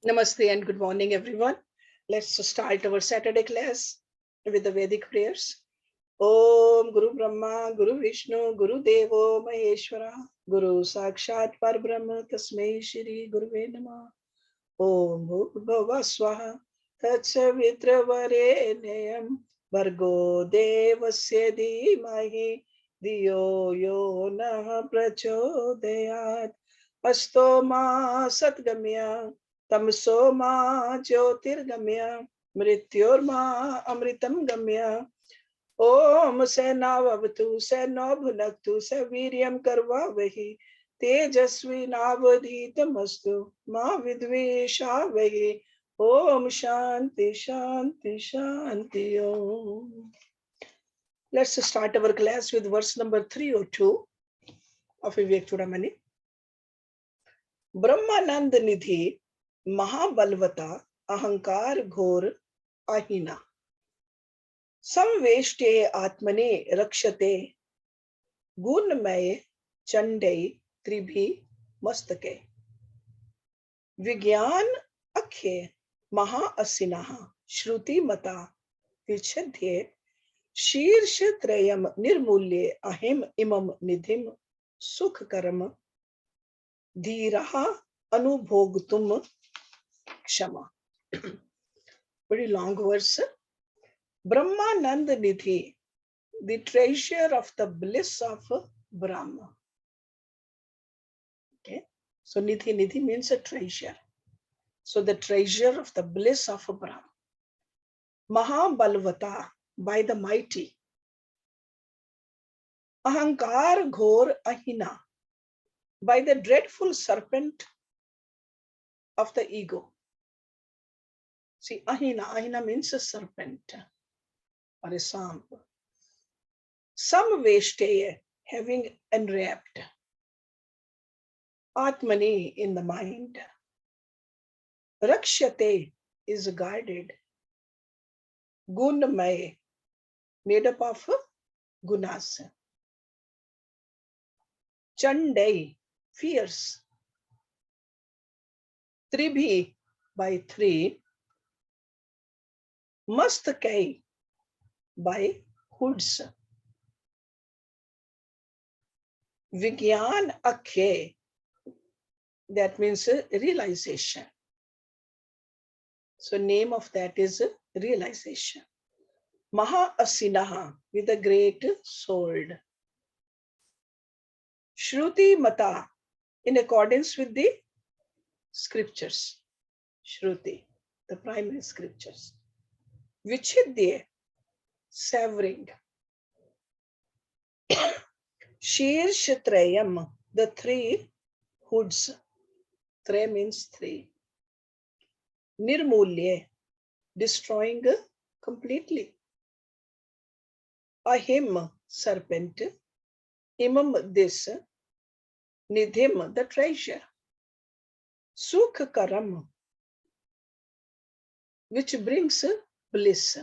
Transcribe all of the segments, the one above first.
Namaste and good morning, everyone. Let's start our Saturday class with the Vedic prayers. Om Guru Brahma, Guru Vishnu, Guru Devo Maheshwara, Guru Sakshat Parbrahma, Tasmai Shri Guruve Namah. Om Bhava Swaha, Tatsavitra Vareneyam, Bargo Devasya Dhimahi, Diyo Yo Nah Prachodayat, Asto Ma Satgamya, Tamso Ma Jyotirgamya, Mrityorma Amritam Gamya. Om Senavavatu Seno Bhunaktu Saviryam Karvavahi Tejasvi Navadhitamastu Ma Vidveshavahi. Om Shanti Shanti Shanti Om. Let's start our class with verse number 302 of Vivekachudamani. Brahmanand Nidhi Mahabalvata Ahankar Ghor Ahina Samveshte Atmane Rakshate Gunmay Chandai Tribhi Mastake Vigyan Akhe Maha Asinaha Shruti Mata Vichadhye Shirsha Trayam Nirmulye Ahim Imam Nidhim Sukh Karam Dhiraha Anubhogtum Kshama. Very long verse. Brahmanand Nidhi, the treasure of the bliss of Brahma. Okay, so Nidhi means a treasure. So the treasure of the bliss of Brahma. Mahabalvata, by the mighty. Ahankar Ghor Ahina, by the dreadful serpent of the ego. See, Ahina means a serpent or a swamp. Samveshteye, having enwrapped. Atmani, in the mind. Rakshate is guarded. Gunmay, made up of gunas. Chandai, fierce. Tribhi, by three. Mastakai, by hoods. Vigyan Akhe, that means realization. So name of that is realization. Maha Asinaha, with a great sword. Shruti Mata, in accordance with the scriptures. Shruti, the primary scriptures. Vichidye, severing. Shirshatrayam, the three hoods. Tre means three. Nirmulye, destroying completely. Ahim, serpent. Imam, this. Nidhim, the treasure. Sukh Karam, which brings bliss.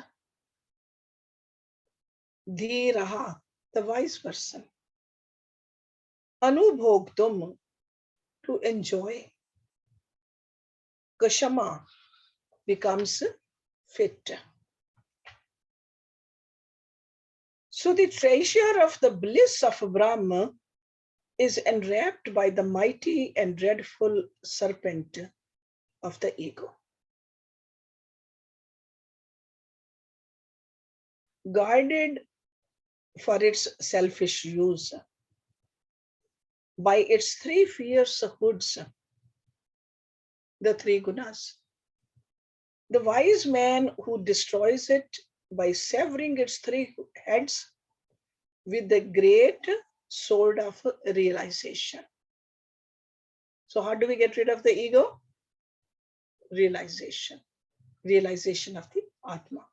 Dhiraha, the wise person. Anubhogtum, to enjoy. Kashama becomes fit. So the treasure of the bliss of Brahma is enwrapped by the mighty and dreadful serpent of the ego. Guarded for its selfish use by its three fierce hoods, the three gunas. The wise man who destroys it by severing its three heads with the great sword of realization. So how do we get rid of the ego? Realization. Realization of the Atma.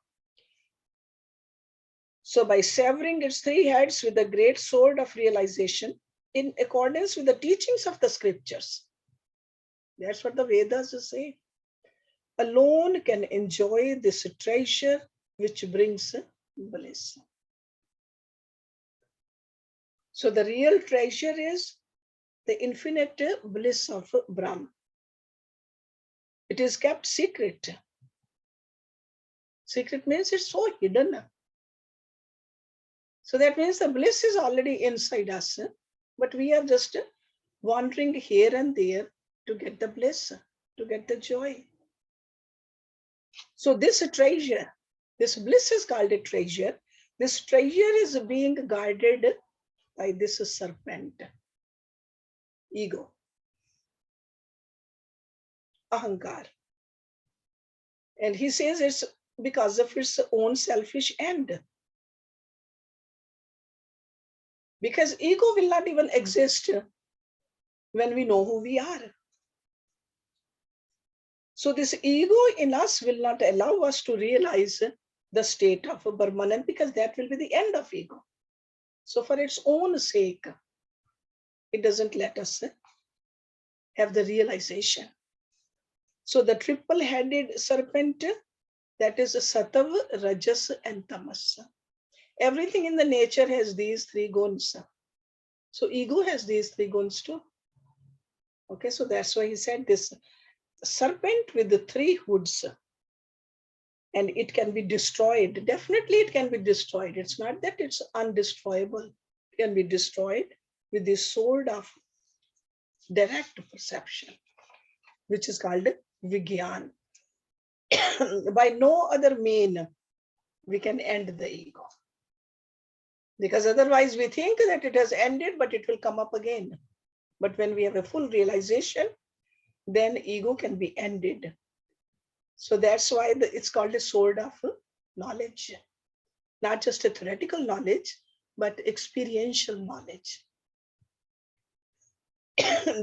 So by severing its three heads with the great sword of realization, in accordance with the teachings of the scriptures, that's what the Vedas say, alone can enjoy this treasure which brings bliss. So the real treasure is the infinite bliss of Brahma. It is kept secret. Secret means it's so hidden. So that means the bliss is already inside us, but we are just wandering here and there to get the bliss, to get the joy. So this treasure, this bliss is called a treasure. This treasure is being guarded by this serpent, ego, ahankar. And he says it's because of its own selfish end. Because ego will not even exist when we know who we are. So this ego in us will not allow us to realize the state of Brahmanan, because that will be the end of ego. So for its own sake, it doesn't let us have the realization. So the triple-headed serpent, that is Sattva, Rajas, and Tamas. Everything in the nature has these three guns. So ego has these three guns too. Okay, so that's why he said this serpent with the three hoods, and it can be destroyed. Definitely it can be destroyed. It's not that it's undestroyable. It can be destroyed with the sword of direct perception, which is called Vigyan. By no other mean we can end the ego. Because otherwise we think that it has ended, but it will come up again. But when we have a full realization, then ego can be ended. So that's why it's called a sword of knowledge. Not just a theoretical knowledge, but experiential knowledge.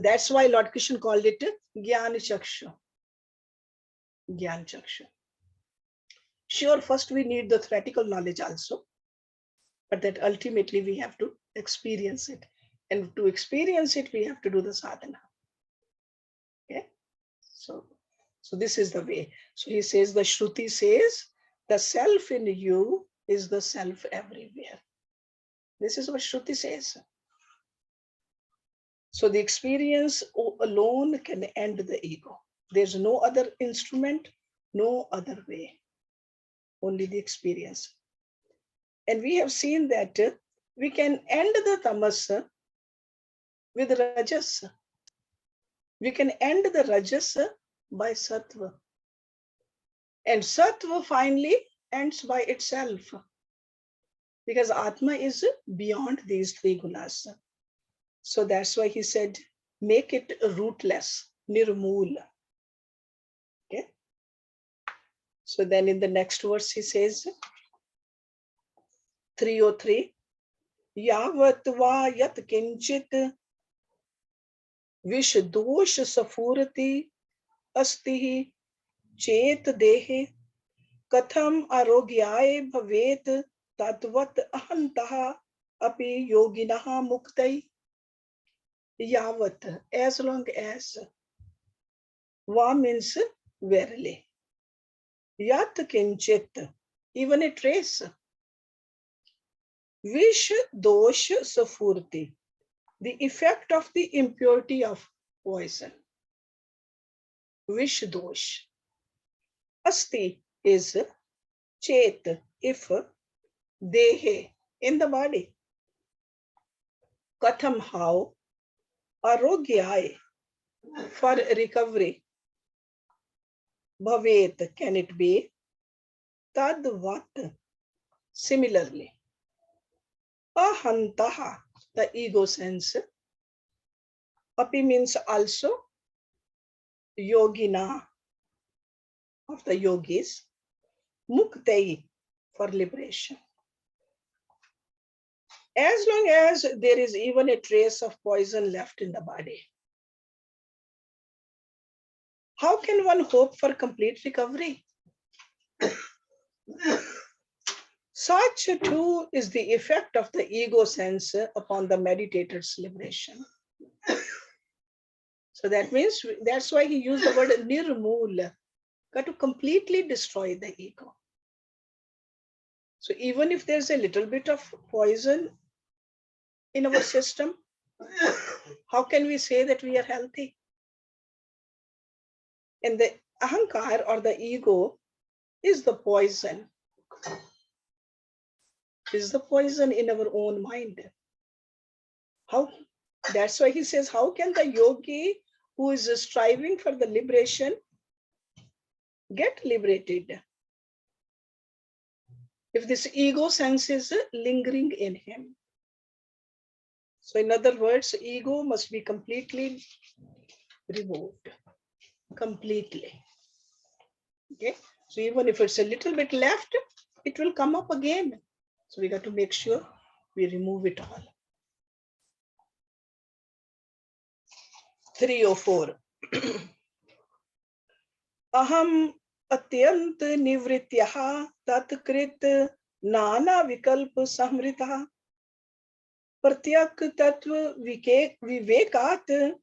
That's why Lord Krishna called it Gyan Chakshu. Gyan Chakshu. Sure, first we need the theoretical knowledge also, but that ultimately we have to experience it. And to experience it, we have to do the sadhana. Okay? So this is the way. So he says, the Shruti says, the self in you is the self everywhere. This is what Shruti says. So the experience alone can end the ego. There's no other instrument, no other way, only the experience. And we have seen that we can end the tamas with rajas. We can end the rajas by sattva. And sattva finally ends by itself. Because Atma is beyond these three gunas. So that's why he said, make it rootless, nirmool. Okay. So then in the next verse he says, 303, Yavat va yat kinchit vish dosh safurati asti chet dehe katham arogyaye bhavet tatvat ahantaha api yoginaha muktai. Yavat, as long as. Va means verily. Yat kinchit, even a trace. Vish dosh safurti, the effect of the impurity of poison. Vish dosh. Asti is chet, if, dehe, in the body. Katham, how. Arogyai, for recovery. Bhavet, can it be. Tadvat, similarly. Ahantaha, the ego sense. Api means also. Yogina, of the yogis. Muktai, for liberation. As long as there is even a trace of poison left in the body, how can one hope for complete recovery? Such too is the effect of the ego sense upon the meditator's liberation. So that means, that's why he used the word nirmool, to completely destroy the ego. So even if there's a little bit of poison in our system, how can we say that we are healthy? And Ahankar or the ego is the poison. Is the poison in our own mind. How? That's why he says, how can the yogi who is striving for the liberation get liberated if this ego sense is lingering in him? So in other words, ego must be completely removed. Completely. Okay. So even if it's a little bit left, it will come up again. So we got to make sure we remove it all. 304. Aham atyant nivrityah tatkrit nana vikalp samritah pratyak tatva vivekat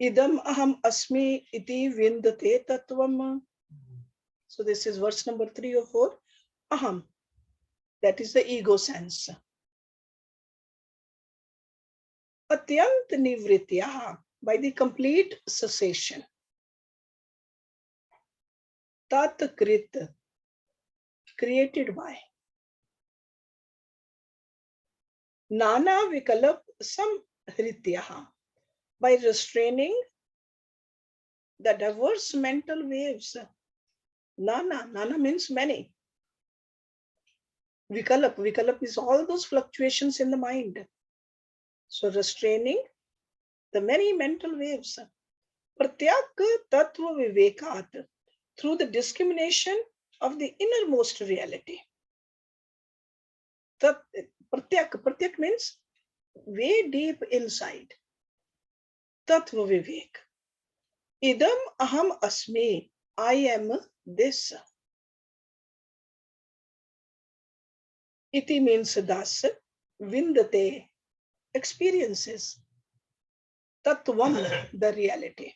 idam aham asmi iti vindate tatvam. So this is verse number 304. Aham, that is the ego sense. Atyant nivrityah, by the complete cessation. Tat krit, created by. Nana vikalap samhrityah, by restraining the diverse mental waves. Nana means many. Vikalap is all those fluctuations in the mind. So restraining the many mental waves. Pratyak tattva vivekat, through the discrimination of the innermost reality. Pratyak means way deep inside. Tattva vivek. Idam aham asmi, I am this. Iti means thus, vindate, experiences. Tattvam, the reality.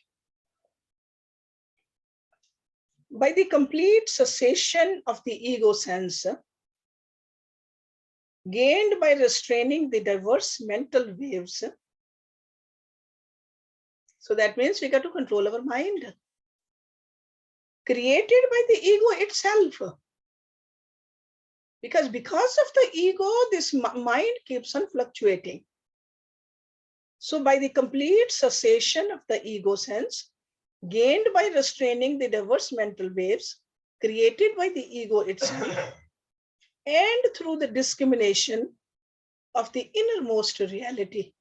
By the complete cessation of the ego sense, gained by restraining the diverse mental waves. So that means we got to control our mind. Created by the ego itself. Because of the ego, this mind keeps on fluctuating. So by the complete cessation of the ego sense, gained by restraining the diverse mental waves, created by the ego itself, and through the discrimination of the innermost reality,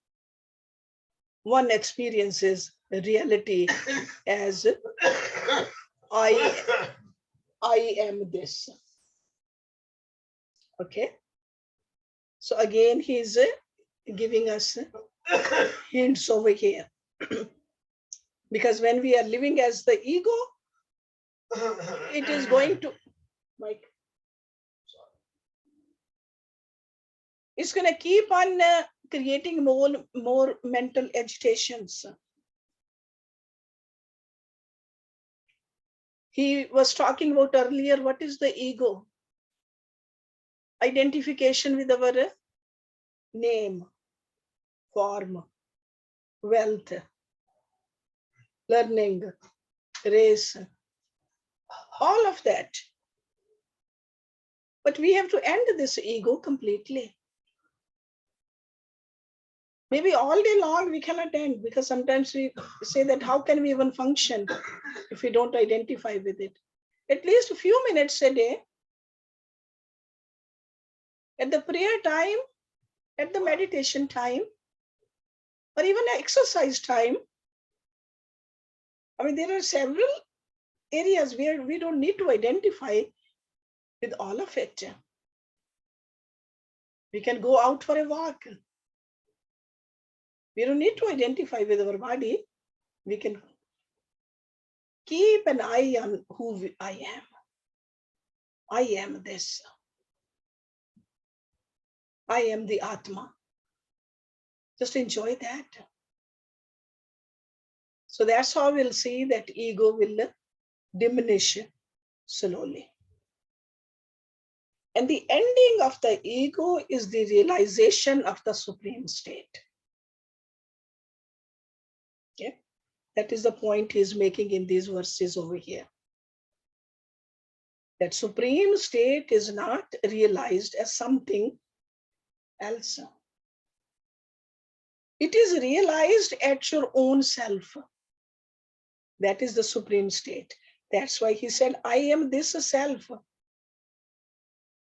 one experiences reality as I am this. Okay. So again, he's giving us hints over here. Because when we are living as the ego, it is going to, Mike, it's going to keep on creating more mental agitations. He was talking about earlier, what is the ego? Identification with our name, form, wealth, learning, race, all of that. But we have to end this ego completely. Maybe all day long we cannot end, because sometimes we say that how can we even function if we don't identify with it? At least a few minutes a day, at the prayer time, at the meditation time, or even exercise time. I mean, there are several areas where we don't need to identify with all of it. We can go out for a walk. We don't need to identify with our body. We can keep an eye on who I am. I am this. I am the Atma. Just enjoy that. So that's how we'll see that ego will diminish slowly. And the ending of the ego is the realization of the supreme state. Okay. That is the point he is making in these verses over here. That supreme state is not realized as something else. It is realized at your own self. That is the supreme state. That's why he said, I am this self.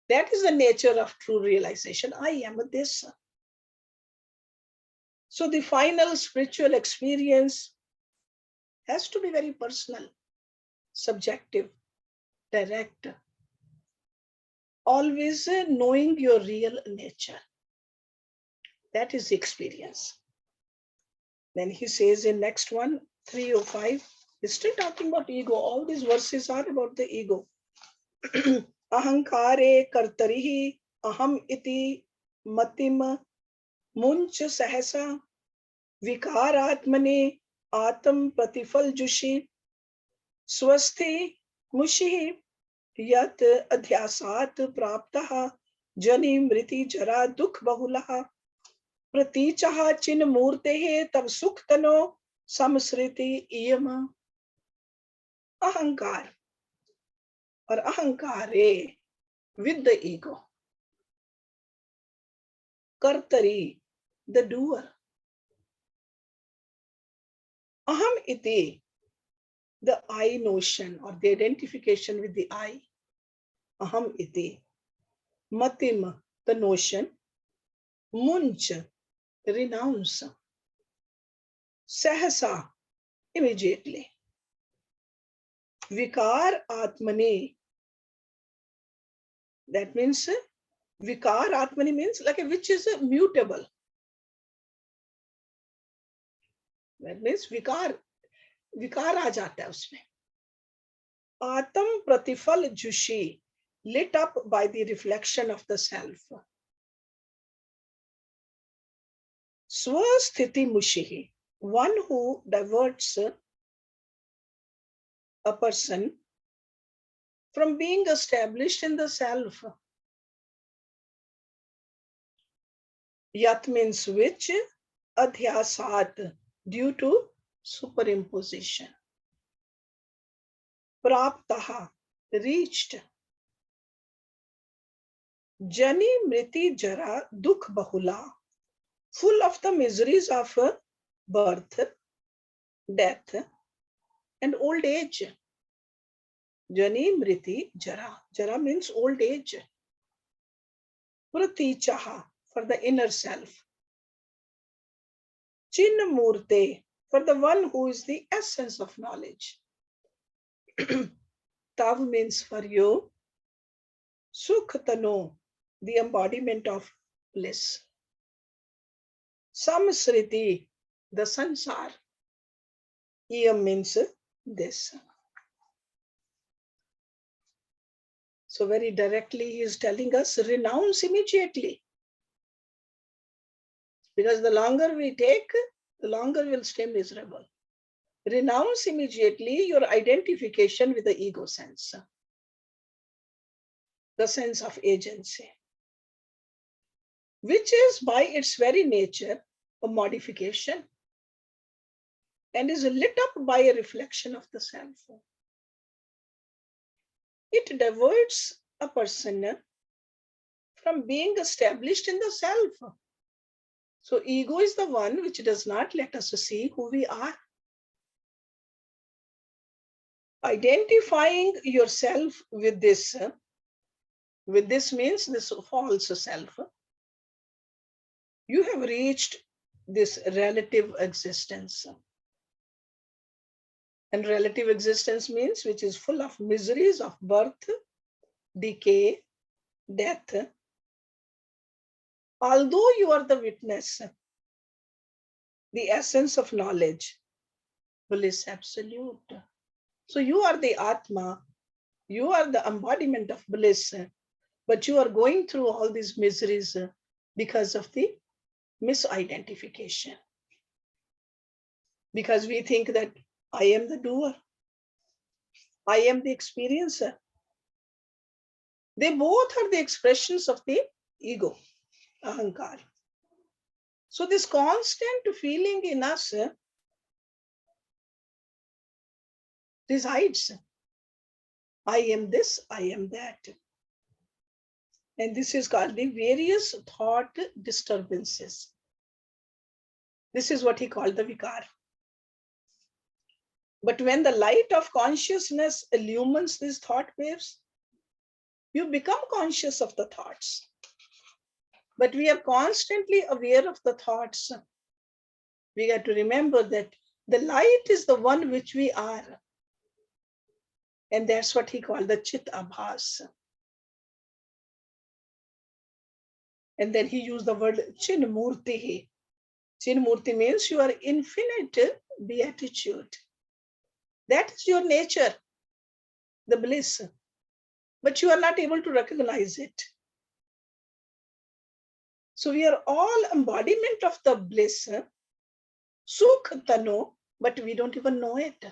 That is the nature of true realization. I am this. So the final spiritual experience has to be very personal, subjective, direct, always knowing your real nature. That is the experience. Then he says in next one, 305, he's still talking about ego. All these verses are about the ego. Ahankare kartarihi aham iti matim munch sahasa vikaratmane atam pratifal jushi swasthi mushihi yat adhyasat praptah jani mriti jara dukh bahulaha प्रतीचः चिन्ह मूर्तेः तब सुख तनो समस्कृति इयम अहंकार और अहंकारे with the ego कर्तरी the doer aham iti the I notion or the identification with the I aham iti matim the notion munch renounce sahasa immediately vikar atmane that means vikar atmani means like which is mutable. That means vikar aa jata hai usme. Atam pratifal jushi lit up by the reflection of the self. Swasthiti mushihi, one who diverts a person from being established in the self. Yat means which, adhyasat, due to superimposition. Praptaha, reached. Jani mriti jara dukh bahula, full of the miseries of birth, death, and old age. Jani mriti jara. Jara means old age. Pratichaha, for the inner self. Chinna murte, for the one who is the essence of knowledge. Tav means for you. Sukhatano, the embodiment of bliss. Samsriti, the sansar. Iyam means this. So very directly he is telling us, renounce immediately. Because the longer we take, the longer we'll stay miserable. Renounce immediately your identification with the ego sense. The sense of agency. Which is by its very nature a modification and is lit up by a reflection of the self. It diverts a person from being established in the self. So ego is the one which does not let us see who we are. Identifying yourself with this means this false self, you have reached this relative existence. And relative existence means which is full of miseries of birth, decay, death. Although you are the witness, the essence of knowledge, bliss absolute. So you are the Atma, you are the embodiment of bliss, but you are going through all these miseries because of the misidentification. Because we think that I am the doer, I am the experiencer. They both are the expressions of the ego, ahankar. So this constant feeling in us resides. I am this, I am that. And this is called the various thought disturbances. This is what he called the vikar. But when the light of consciousness illumines these thought waves, you become conscious of the thoughts. But we are constantly aware of the thoughts. We have to remember that the light is the one which we are. And that's what he called the Chit Abhas. And then he used the word Chinmurti. Chinmurti means you are infinite beatitude. That is your nature, the bliss. But you are not able to recognize it. So we are all embodiment of the bliss. Sukh tano, but we don't even know it.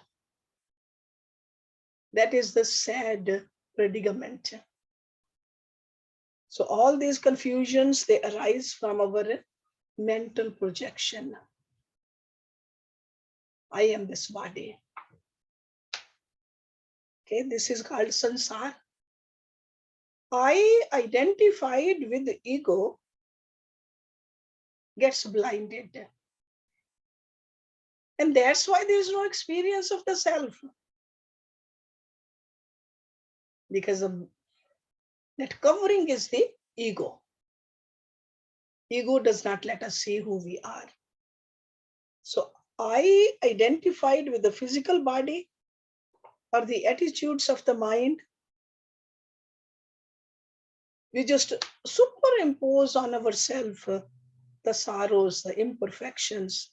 That is the sad predicament. So all these confusions, they arise from our mental projection. I am this body. Okay, this is called sansar. I identified with the ego gets blinded. And that's why there is no experience of the self. Because that covering is the ego. Ego does not let us see who we are. So I identified with the physical body or the attitudes of the mind. We just superimpose on ourselves the sorrows, the imperfections,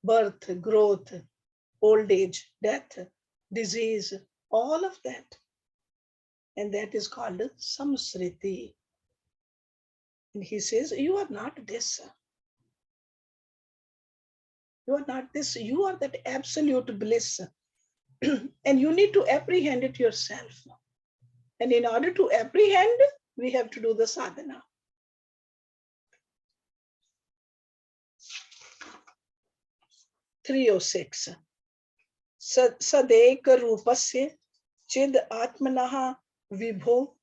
birth, growth, old age, death, disease, all of that. And that is called samsriti. And he says, you are not this. You are not this. You are that absolute bliss. And you need to apprehend it yourself. And in order to apprehend, we have to do the sadhana. (306) Sadek rupasya chid atmanaha vibho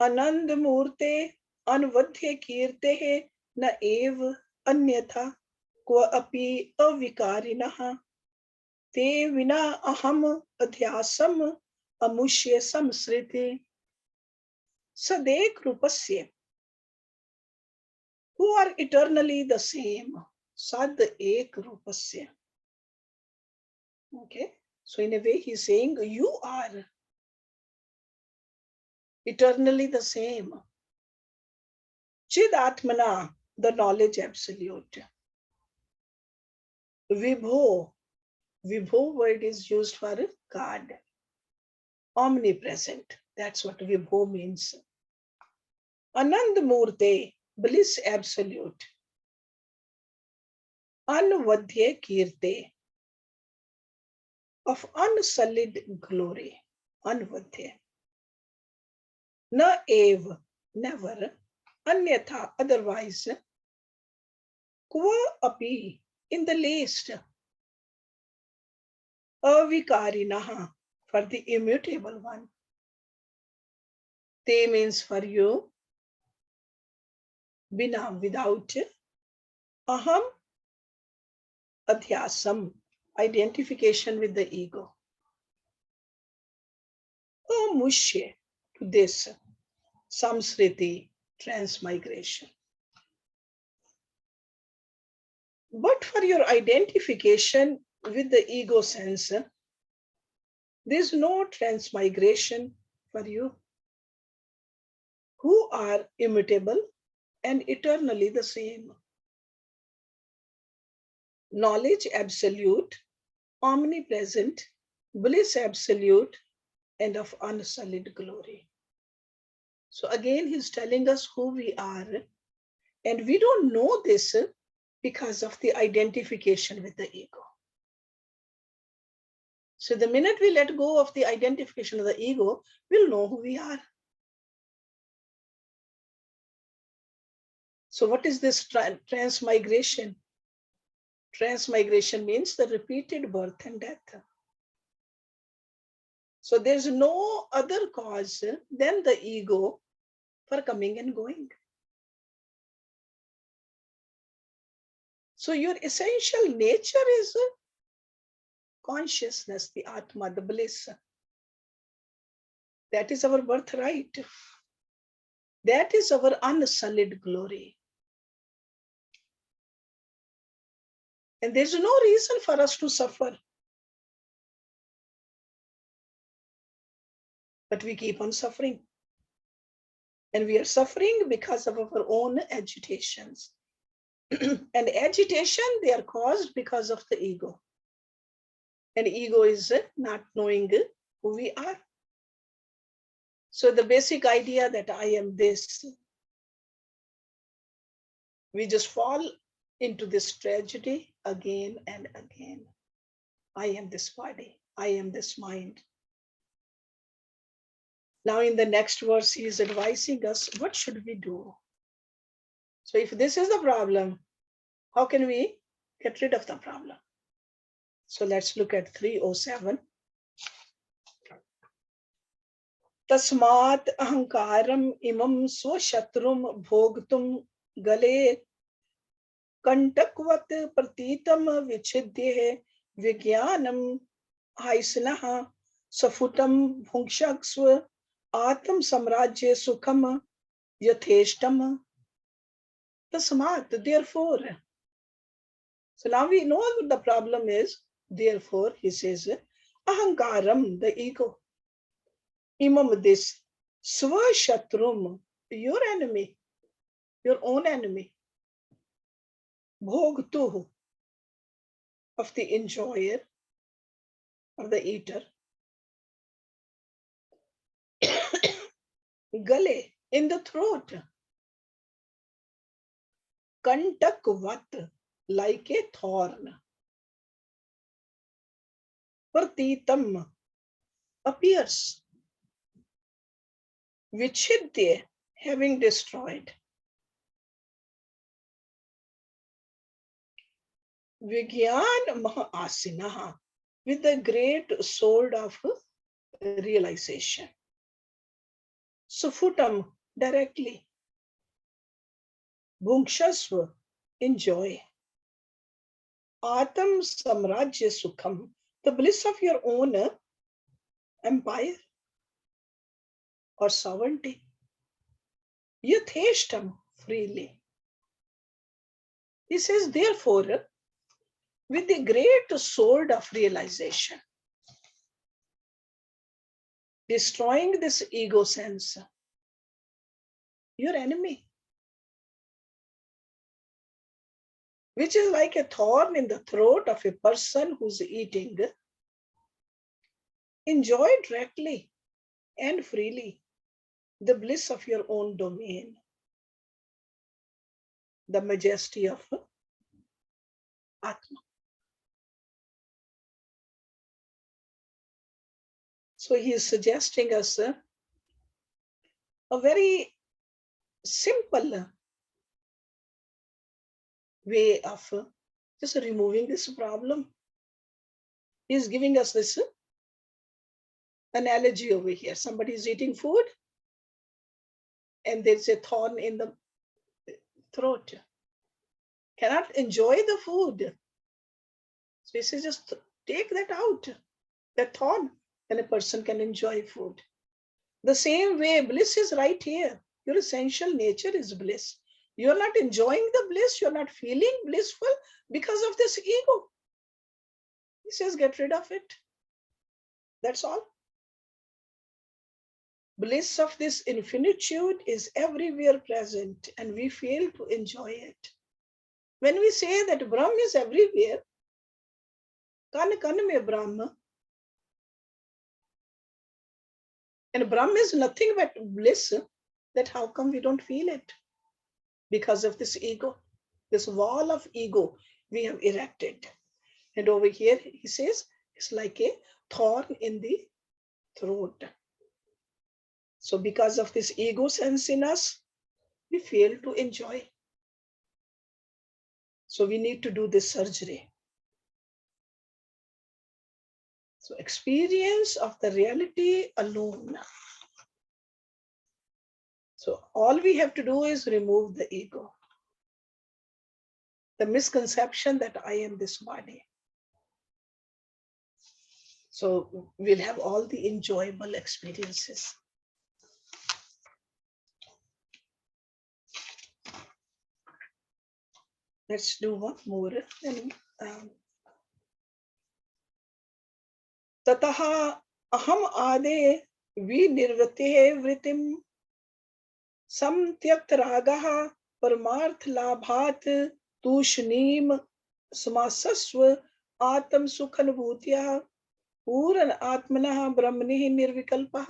anand murte anvadhya kirte na ev anyatha kwa api avikarinaha te vina aham adhyasam amushya samsriti. Sadek rupasya, who are eternally the same. Sad ek rupasya. Okay, so in a way he's saying you are eternally the same. Chid Atmana, the knowledge absolute. Vibho, Vibho word is used for God. Omnipresent, that's what Vibho means. Anand Murte, bliss absolute. Anvadhya Kirte, of unsullied glory. Anvadhya. Na ev, never. Anyatha, otherwise. Kva api, in the least. Avikarinaha, for the immutable one. Te means for you. Bina, without. Aham, adhyasam, identification with the ego. Amushya, to this. Samsriti, transmigration. But for your identification with the ego sense, there's no transmigration for you, who are immutable and eternally the same. Knowledge absolute, omnipresent, bliss absolute, and of unsullied glory. So again, he's telling us who we are, and we don't know this because of the identification with the ego. So the minute we let go of the identification of the ego, we'll know who we are. So what is this transmigration? Transmigration means the repeated birth and death. So there's no other cause than the ego for coming and going. So your essential nature is consciousness, the Atma, the bliss. That is our birthright. That is our unsullied glory. And there's no reason for us to suffer. But we keep on suffering. And we are suffering because of our own agitations. And agitation, they are caused because of the ego. And ego is not knowing who we are. So the basic idea that I am this, we just fall into this tragedy again and again. I am this body. I am this mind. Now in the next verse, he is advising us, what should we do? So if this is the problem, how can we get rid of the problem? So let's look at 307. Tasmat ahankaram imam swashatrum bhogtum gale kantakvat pratitam vichidye vigyanam haisnaha safutam bhungshaksva atam samrajya sukham yatheshtam. Tasmat, therefore. So now we know what the problem is. Therefore, he says, ahankaram, the ego. Imam, this, swashatrum, your enemy, your own enemy. Bhogtuhu, of the enjoyer, or the eater. Gale, in the throat. Kantakvat, like a thorn. Pratitam, appears. Vichidya, having destroyed. Vigyan Mahasinaha, with the great sword of realization. Sufutam, directly. Bhungshasva, enjoy. Atam Samrajya Sukham, the bliss of your own empire or sovereignty. Yatheshtam, freely. He says, therefore, with the great sword of realization, destroying this ego sense, your enemy, which is like a thorn in the throat of a person who's eating, enjoy directly and freely the bliss of your own domain, the majesty of Atma. So he is suggesting us a very simple way of just removing this problem. He is giving us this analogy over here. Somebody is eating food and there's a thorn in the throat. Cannot enjoy the food. So he says, just take that out, that thorn, and a person can enjoy food. The same way, bliss is right here. Your essential nature is bliss. You're not enjoying the bliss. You're not feeling blissful because of this ego. He says, get rid of it. That's all. Bliss of this infinitude is everywhere present and we fail to enjoy it. When we say that Brahm is everywhere, kan kan mein Brahma, and Brahm is nothing but bliss, that how come we don't feel it? Because of this ego, this wall of ego we have erected. And over here, he says, it's like a thorn in the throat. So because of this ego sense in us, we fail to enjoy. So we need to do this surgery. So experience of the reality alone. So all we have to do is remove the ego, the misconception that I am this body. So we'll have all the enjoyable experiences. Let's do one more. Then, ततः अहम आदे विनिर्वृत्तेः वृत्तिं समत्यक्त रागः परमार्थ लाभात् तूष्णीम समासस्व आत्म सुखानुभूत्या पूर्ण आत्मनः ब्रह्मणि निर्विकल्पः.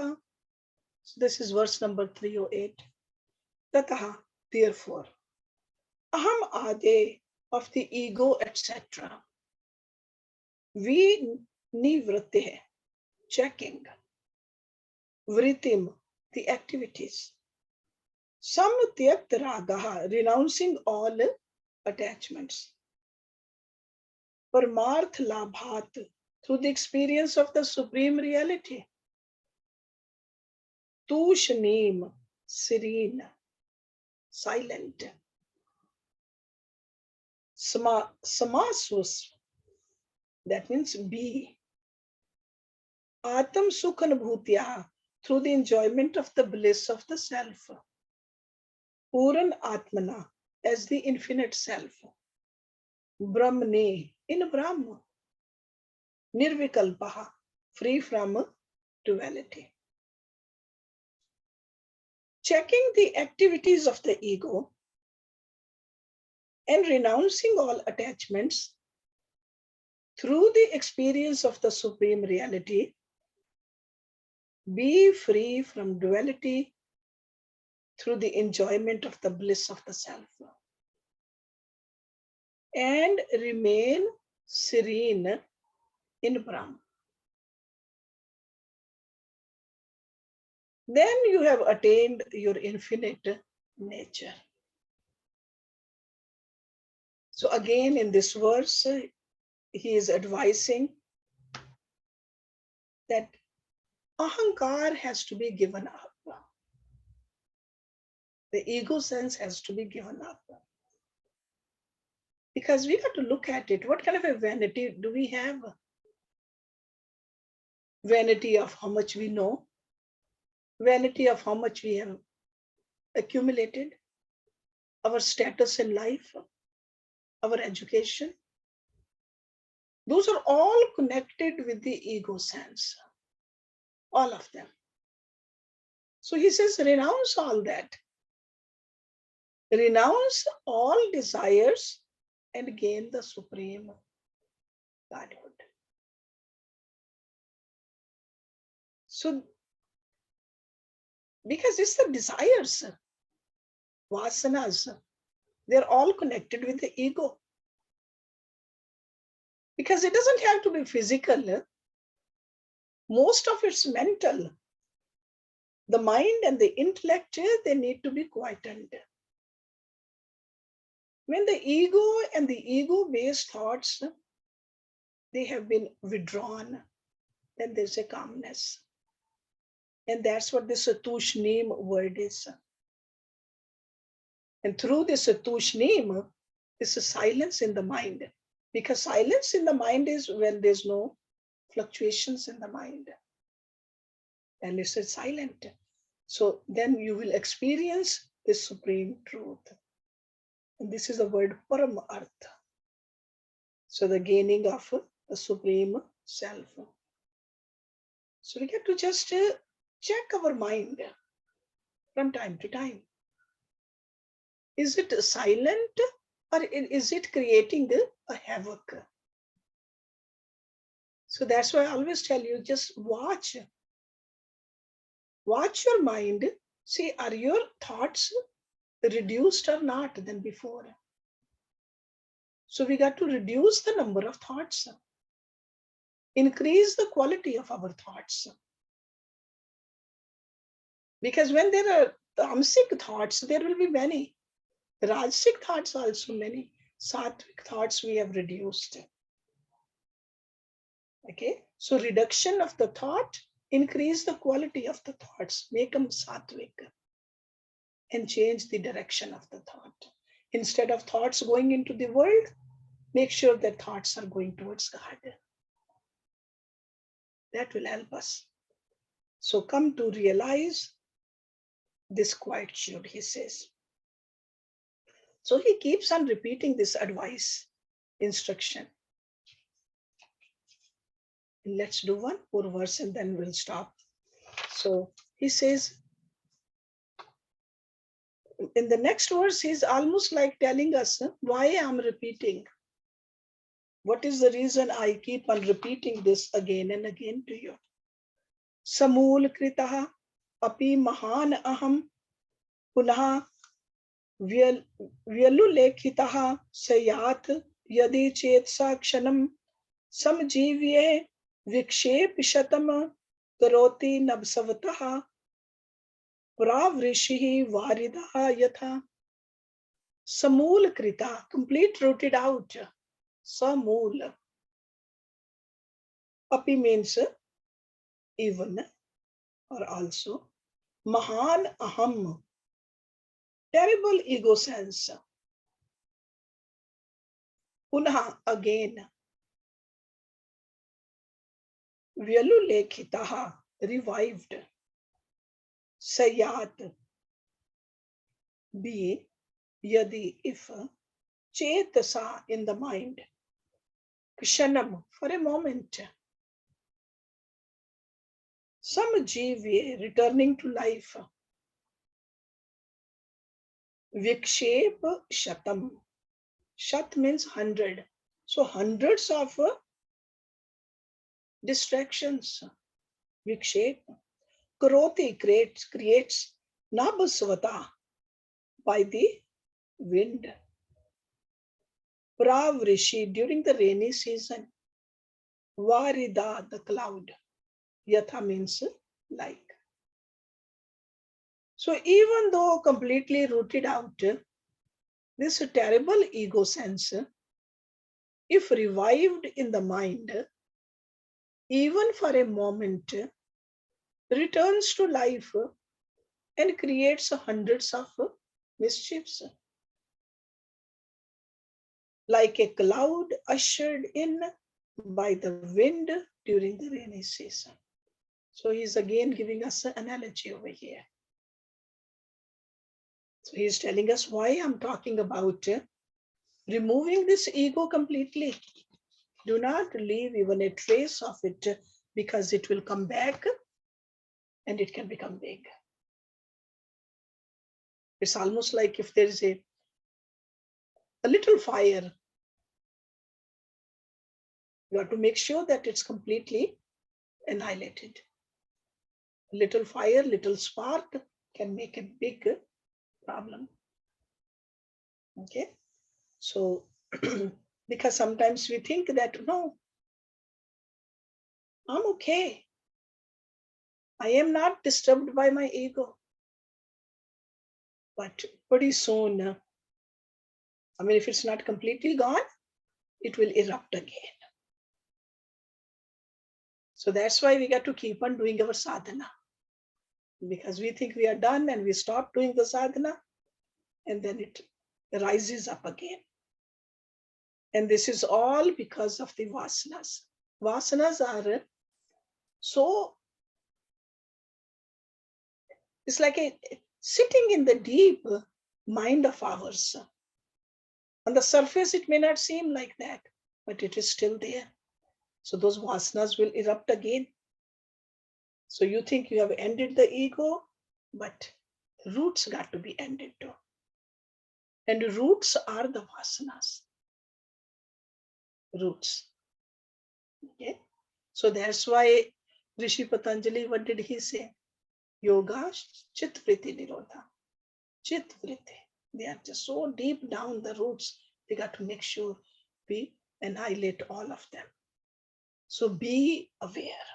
So this is verse number 308. ततः, therefore, aham ade of the ego, etc. We nivritte, checking, vritim, the activities. Samtyakt ragaha, renouncing all attachments. Parmarth labhat, through the experience of the supreme reality. Tushneem, serene, silent. Samasus, that means be. Atam sukhanubhutya, through the enjoyment of the bliss of the self. Puran Atmana, as the infinite self. Brahmane, in Brahma. Nirvikalpaha, free from duality. Checking the activities of the ego and renouncing all attachments through the experience of the supreme reality, be free from duality through the enjoyment of the bliss of the self, and remain serene in Brahma. Then you have attained your infinite nature. So again, in this verse, he is advising that ahankar has to be given up. The ego sense has to be given up. Because we got to look at it. What kind of a vanity do we have? Vanity of how much we know, vanity of how much we have accumulated, our status in life, our education. Those are all connected with the ego sense, all of them. So he says, renounce all that. Renounce all desires and gain the supreme Godhood. So, because it's the desires, vasanas, they're all connected with the ego. Because it doesn't have to be physical. Most of it's mental. The mind and the intellect, they need to be quietened. When the ego and the ego-based thoughts, they have been withdrawn, then there's a calmness. And that's what this tushneem word is. And through this tushneem, this is silence in the mind. Because silence in the mind is when there's no fluctuations in the mind. And it's silent. So then you will experience this supreme truth. And this is the word Paramarth. So the gaining of the supreme self. So we get to just check our mind from time to time. Is it silent or is it creating a havoc? So that's why I always tell you, just watch. Watch your mind. See, are your thoughts reduced or not than before? So we got to reduce the number of thoughts, increase the quality of our thoughts. Because when there are tamasic thoughts, there will be many. Rajasic thoughts also many. Sattvic thoughts we have reduced. Okay, so reduction of the thought, increase the quality of the thoughts, make them sattvic, and change the direction of the thought. Instead of thoughts going into the world, make sure that thoughts are going towards God. That will help us. So come to realize this quietude, he says. So he keeps on repeating this advice, instruction. Let's do one more verse and then we'll stop. So he says, in the next verse, he's almost like telling us why I'm repeating. What is the reason I keep on repeating this again and again to you? Samul kritaha api mahan aham punah vyalulekitaha sayat yadi chetsa kshanam samjivye vikshep shatam karoti nabsavataha pravrishihi varidaha yatha. Samul krita, complete rooted out. Samul. Api means even or also. Mahan aham, terrible ego sense. Punah, again. Vyalulekitaha, revived. Sayat, be, yadi, if. Chetasa, in the mind. Kshanam, for a moment. Samjivye, returning to life. Vikshep shatam. Shat means 100. So hundreds of distractions. Vikshep. Karoti, creates nabhasvata, by the wind. Pravrishi, during the rainy season. Varida, the cloud. Yatha means like. So even though completely rooted out, this terrible ego sense, if revived in the mind, even for a moment, returns to life and creates hundreds of mischiefs. Like a cloud ushered in by the wind during the rainy season. So he's again giving us an analogy over here. So he's telling us why I'm talking about removing this ego completely. Do not leave even a trace of it, because it will come back and it can become big. It's almost like if there is a little fire, you have to make sure that it's completely annihilated. Little fire, little spark can make a big problem. Okay, so because sometimes we think that, no, I'm okay. I am not disturbed by my ego. But pretty soon, I mean, if it's not completely gone, it will erupt again. So that's why we got to keep on doing our sadhana. Because we think we are done and we stop doing the sadhana, and then it rises up again. And this is all because of the vasanas. Vasanas are so, it's like a sitting in the deep mind of ours. On the surface, it may not seem like that, but it is still there. So those vasanas will erupt again. So you think you have ended the ego, but roots got to be ended too. And roots are the vasanas. Roots. Okay. So that's why Rishi Patanjali, what did he say? Yoga chit vritti nirodha. Chit vritti. They are just so deep down the roots. We got to make sure we annihilate all of them. So be aware.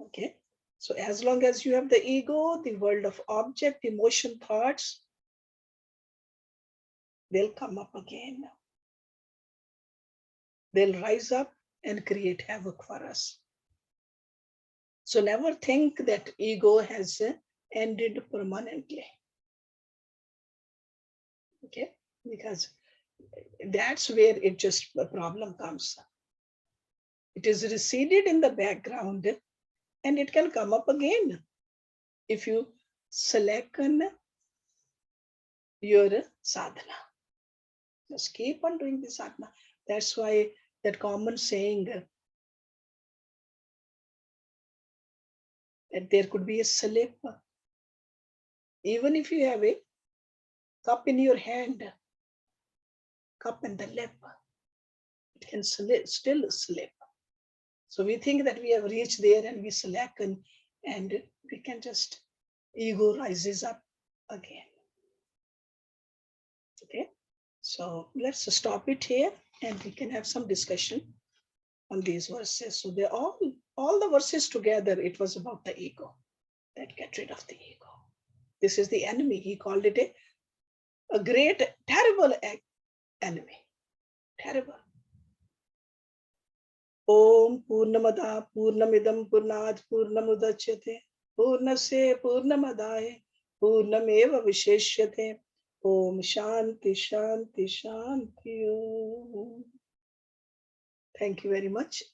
Okay. So as long as you have the ego, the world of object, emotion, thoughts, they'll come up again. They'll rise up and create havoc for us. So never think that ego has ended permanently. Okay? Because that's where it just the problem comes. It is receded in the background and it can come up again if you slacken your sadhana. Just keep on doing the sadhana. That's why that common saying that there could be a slip. Even if you have a cup in your hand, cup in the lip, it can still slip. So we think that we have reached there and we slacken and we can just, ego rises up again. Okay, so let's stop it here and we can have some discussion on these verses. So they're all the verses together, it was about the ego, that get rid of the ego. This is the enemy. He called it a great, terrible enemy. Terrible. Om Purnamada Purnamidam Purnad Purnamudachyate Purnase Purnamadaye Purnameva Visheshyate. Om Shanti Shanti Shanti Om. Thank you very much.